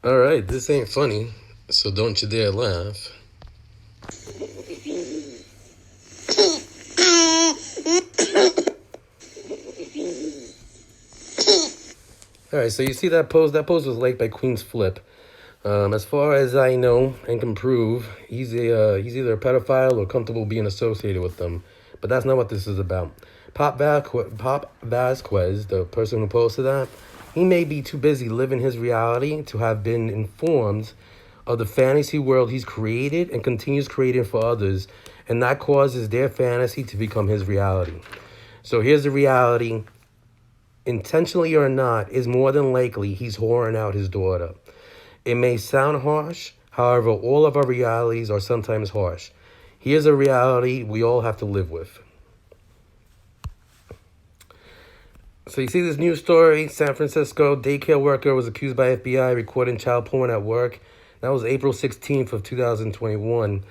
All right, this ain't funny, so don't you dare laugh. All right, so you see that pose? That pose was liked by Queen's Flip. As far as I know and can prove, he's either a pedophile or comfortable being associated with them. But that's not what this is about. Pop Vazquez, the person who posted that, he may be too busy living his reality to have been informed of the fantasy world he's created and continues creating for others, and that causes their fantasy to become his reality. So here's the reality: intentionally or not, is more than likely he's whoring out his daughter. It may sound harsh, however, all of our realities are sometimes harsh. Here's a reality we all have to live with. So you see this news story: San Francisco daycare worker was accused by FBI recording child porn at work. That was April 16th of 2021.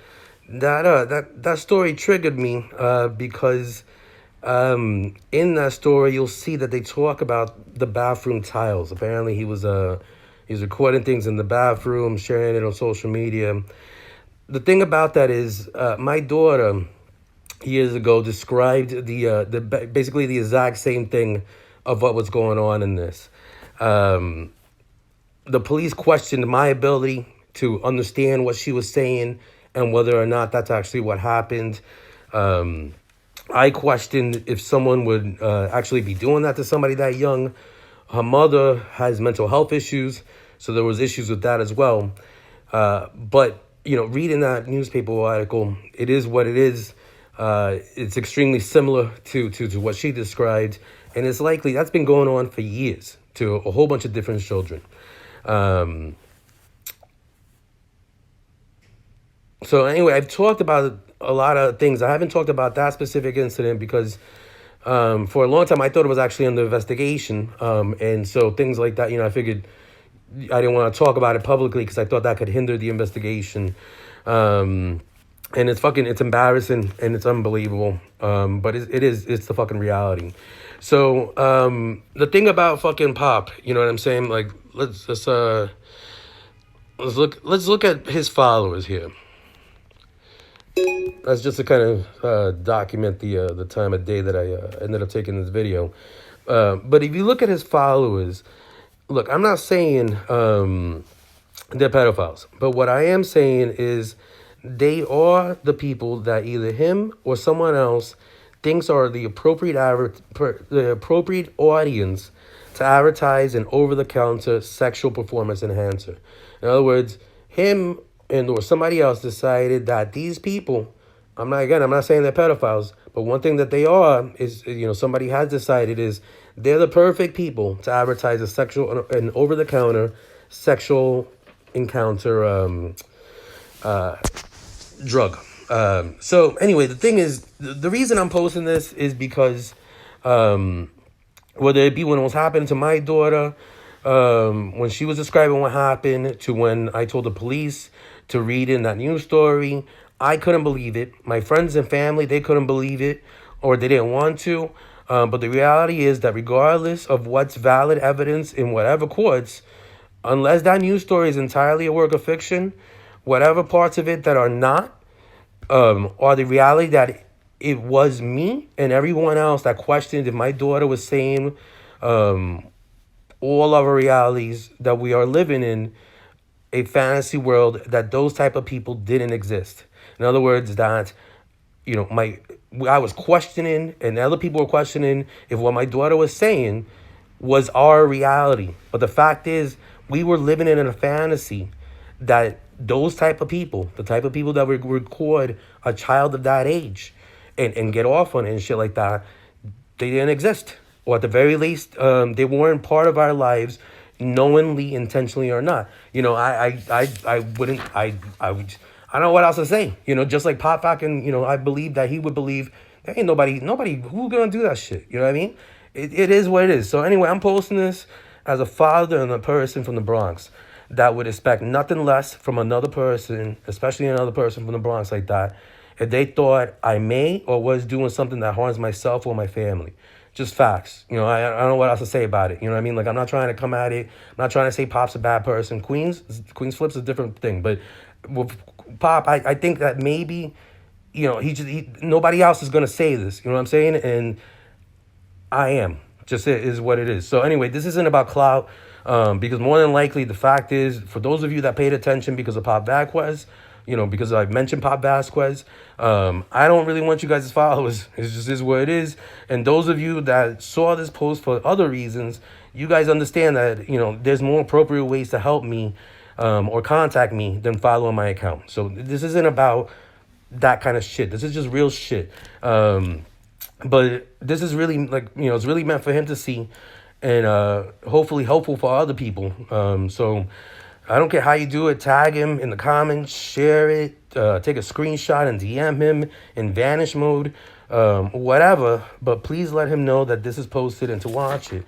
That story triggered me because in that story you'll see that they talk about the bathroom tiles. Apparently he's recording things in the bathroom, sharing it on social media. The thing about that is, my daughter years ago described basically the exact same thing of what was going on in this. Um, the police questioned my ability to understand what she was saying and whether or not that's actually what happened. Um, I questioned if someone would actually be doing that to somebody that young. Her mother has mental health issues, so there was issues with that as well. But reading that newspaper article, it is what it is. It's extremely similar to what she described, and it's likely that's been going on for years to a whole bunch of different children. Um, so anyway, I've talked about a lot of things. I haven't talked about that specific incident because for a long time I thought it was actually under investigation, and so things like that. I figured I didn't want to talk about it publicly because I thought that could hinder the investigation. And it's embarrassing and it's unbelievable. But it's the fucking reality. So the thing about fucking Pop, you know what I'm saying? Like let's look at his followers here. That's just to kind of document the time of day that I ended up taking this video. But if you look at his followers, look, I'm not saying they're pedophiles, but what I am saying is they are the people that either him or someone else thinks are the appropriate audience to advertise an over-the-counter sexual performance enhancer. In other words, him and or somebody else decided that these people, I'm not saying they're pedophiles, but one thing that they are is, somebody has decided is they're the perfect people to advertise an over-the-counter sexual encounter drug. So anyway, the thing is, the reason I'm posting this is because whether it be when it was happening to my daughter, when she was describing what happened, to when I told the police to read in that news story, I couldn't believe it. My friends and family, they couldn't believe it, or they didn't want to. But the reality is that regardless of what's valid evidence in whatever courts, unless that news story is entirely a work of fiction, whatever parts of it that are not, are the reality that it was me and everyone else that questioned if my daughter was saying all of our realities that we are living in a fantasy world, that those type of people didn't exist. In other words, that I was questioning and other people were questioning if what my daughter was saying was our reality. But the fact is, we were living in a fantasy that those type of people, the type of people that would record a child of that age and get off on it and shit like that, they didn't exist. Or at the very least, they weren't part of our lives, knowingly, intentionally or not. I don't know what else to say. Just like Pop fucking, I believe that he would believe there ain't nobody who's gonna do that shit. You know what I mean? It is what it is. So anyway, I'm posting this as a father and a person from the Bronx that would expect nothing less from another person, especially another person from the Bronx like that, if they thought I may or was doing something that harms myself or my family. Just facts. I don't know what else to say about it. You know what I mean? Like, I'm not trying to come at it. I'm not trying to say Pop's a bad person. Queens flips a different thing. But with Pop, I think that maybe, nobody else is going to say this. You know what I'm saying? And I am. Just it is what it is. So anyway, this isn't about clout. Because more than likely, the fact is, for those of you that paid attention because of Pop Vazquez, because I mentioned Pop Vazquez, I don't really want you guys as followers. It just is what it is. And those of you that saw this post for other reasons, you guys understand that, there's more appropriate ways to help me or contact me than following my account. So this isn't about that kind of shit. This is just real shit. But this is really, like, it's really meant for him to see, and hopefully helpful for other people. So I don't care how you do it. Tag him in the comments, share it, take a screenshot and DM him in vanish mode, whatever. But please let him know that this is posted and to watch it.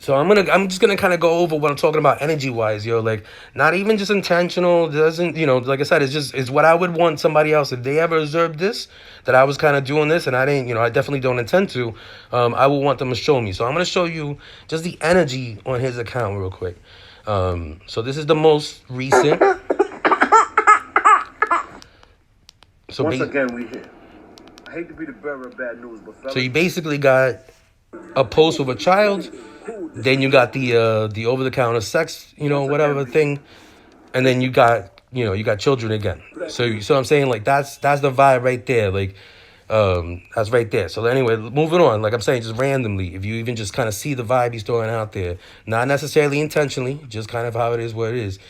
So I'm just gonna kind of go over what I'm talking about energy wise, like, not even just intentional. Doesn't, like I said, it's what I would want somebody else, if they ever observed this, that I was kind of doing this and I didn't, I definitely don't intend to. I would want them to show me. So I'm gonna show you just the energy on his account real quick. So this is the most recent. So once again, we here. I hate to be the bearer of bad news, but fellas, so you basically got a post with a child. Then you got the over-the-counter sex, whatever thing, and then you got children again. So I'm saying, like, that's the vibe right there, like, that's right there. So anyway, moving on, like I'm saying, just randomly, if you even just kind of see the vibe he's throwing out there, not necessarily intentionally, just kind of how it is, what it is.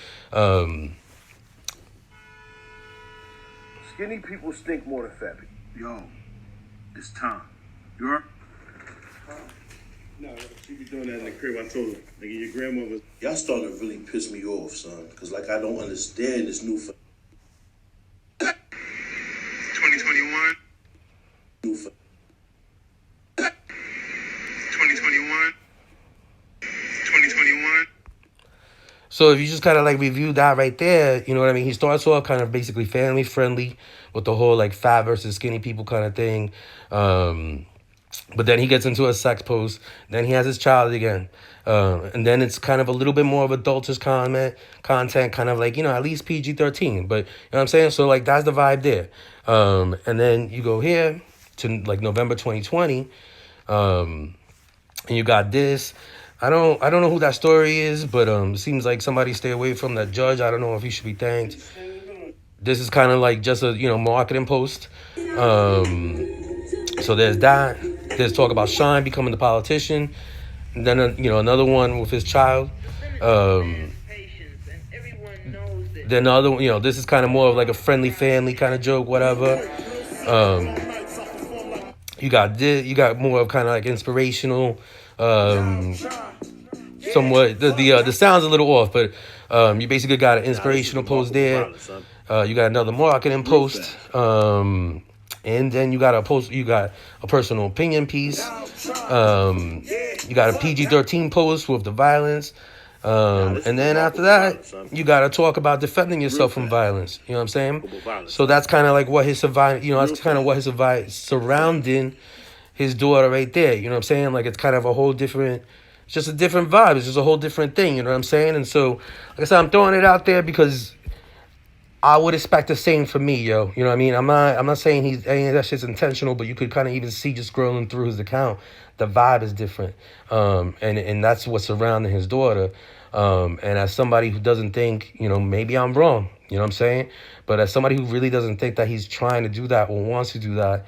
Skinny people stink more than fat people. Yo, it's time. You're. No, she be doing that in the crib. I told her, nigga, your grandmother. Y'all starting to really piss me off, son. Because, like, I don't understand this new... 2021. 2021. 2021. So if you just kind of, like, review that right there, you know what I mean? He starts off kind of basically family friendly with the whole, like, fat versus skinny people kind of thing. But then he gets into a sex post. Then he has his child again. And then it's kind of a little bit more of adultish content, kind of like, at least PG-13. But, you know what I'm saying? So, like, that's the vibe there. And then you go here to, like, November 2020. And you got this. I don't know who that story is, but it seems like somebody stay away from that judge. I don't know if he should be thanked. This is kind of like just a, marketing post. So there's that. There's talk about Shine becoming the politician. And then, another one with his child. Then the other one, this is kind of more of like a friendly family kind of joke, whatever. You got this. You got more of kind of like inspirational. Somewhat. The sound's a little off, but you basically got an inspirational post there. You got another marketing post. And then you got a personal opinion piece. You got a PG-13 post with the violence. And then after that, you got to talk about defending yourself from violence. You know what I'm saying? So that's kind of like what his that's kind of what his surrounding his daughter right there. You know what I'm saying? Like, it's kind of a whole different, it's just a different vibe. It's just a whole different thing. You know what I'm saying? And so, like I said, I'm throwing it out there because I would expect the same for me, yo. You know what I mean? I'm not saying any of that shit's intentional, but you could kind of even see just scrolling through his account, the vibe is different. And that's what's surrounding his daughter. And as somebody who doesn't think, maybe I'm wrong, you know what I'm saying? But as somebody who really doesn't think that he's trying to do that or wants to do that,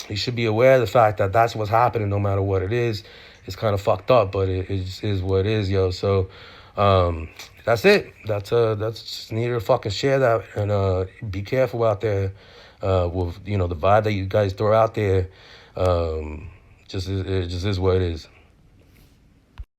he should be aware of the fact that that's what's happening no matter what it is. It's kind of fucked up, but it just is what it is, yo. So, that's it. That's just needed to fucking share that and be careful out there with the vibe that you guys throw out there. It just is what it is.